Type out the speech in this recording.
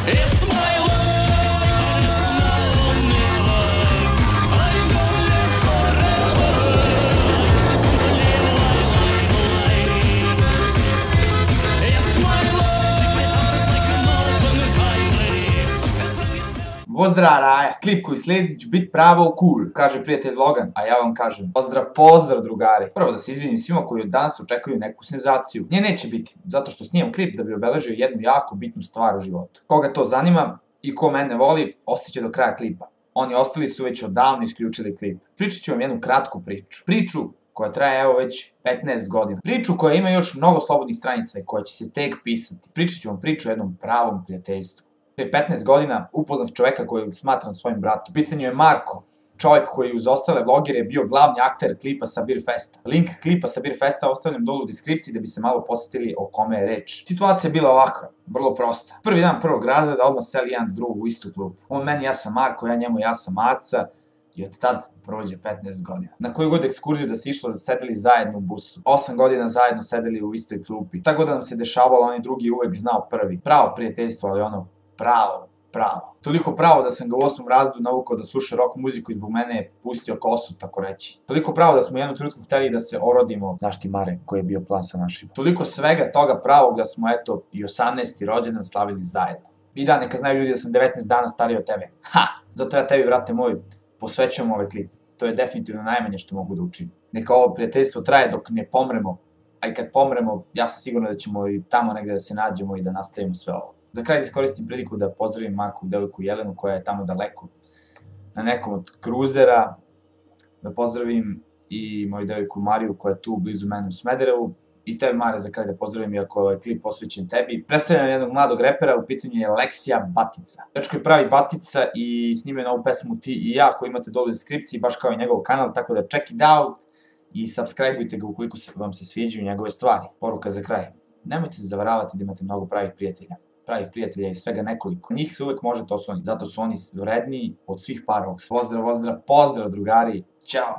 It's my life, it's now or never. I'm gonna live forever. Just want to live life. It's my life, my heart is like an open highway. As long as Pozdrav raja, klip koji slijedi će biti pravo cool, kaže prijatelj Logan, a ja vam kažem pozdrav drugari. Prvo da se izvinim svima koji od danas očekuju neku senzaciju. Nje neće biti, zato što snimam klip da bi obeležio jednu jako bitnu stvar u životu. Koga to zanima i ko mene voli, ostaće do kraja klipa. Oni ostali su već odavno isključili klip. Pričat ću vam jednu kratku priču. Priču koja traje evo već 15 godina. Priču koja ima još mnogo slobodnih stranica i koja će se tek pisati. Pričat ću vam priču o jednom pravom prijateljstvu. Prije 15 godina upoznah čoveka kojeg smatram svojim bratom. U pitanju je Marko, čovjek koji uz ostale vlogere je bio glavni akter klipa sa Beer Festa. Link klipa sa Beer Festa ostavljam dolu u deskripciji da bi se malo posjetili o kome je reč. Situacija je bila ovakva, vrlo prosta. Prvi dan prvog razreda odmah seli jedan do drugog u istu klupu. On meni, ja sam Marko, ja njemu, ja sam Aca. I od tad prođe 15 godina. Na koju god ekskurziju da se išlo, da sedeli zajedno u busu. 8 godina zajedno sedeli u istoj klupi. Tako god nam se dešavalo, on i drugi uvek znao prvi. Pravo prijateljstvo, ali ono pravo. Toliko pravo da sam ga u 8. razredu navukao da sluša rock muziku i zbog mene je pustio kosu, tako reći. Toliko pravo da smo u jednom trenutku hteli da se orodimo, znaš ti Mare, koji je bio plan sa našim. Toliko svega toga pravog da smo eto i 18. rođendan slavili zajedno. I da, neka znaju ljudi da sam 19 dana stariji od tebe. Zato ja tebi, brate moj, posvećujem ovaj klip. To je definitivno najmanje što mogu da učinim. Neka ovo prijateljstvo traje dok ne pomremo, a i kad pomremo, ja sam siguran da ćemo i tamo negde da se nađemo i da nastavimo sve ovo. Za kraj da iskoristim priliku da pozdravim Marku, devojku Jelenu koja je tamo daleko na nekom od kruzera, da pozdravim i moju devojku Mariju koja je tu blizu mene u Smederevu i tebe Mare za kraj da pozdravim iako je ovaj klip posvećen tebi. Predstavljam jednog mladog repera, u pitanju je Leksija Batica. Dečko je pravi Batica i snimio novu pesmu Ti i ja koju imate dole u deskripciji baš kao i njegov kanal, tako da check it out i subscribeujte ga ukoliko vam se sviđaju njegove stvari. Poruka za kraj, nemojte se zavaravati da imate mnogo pravih prijatelja. Pravih prijatelja i svega nekoliko. Njih se uvek možete osloniti, zato su oni vredniji od svih para. Pozdrav drugari, ćao!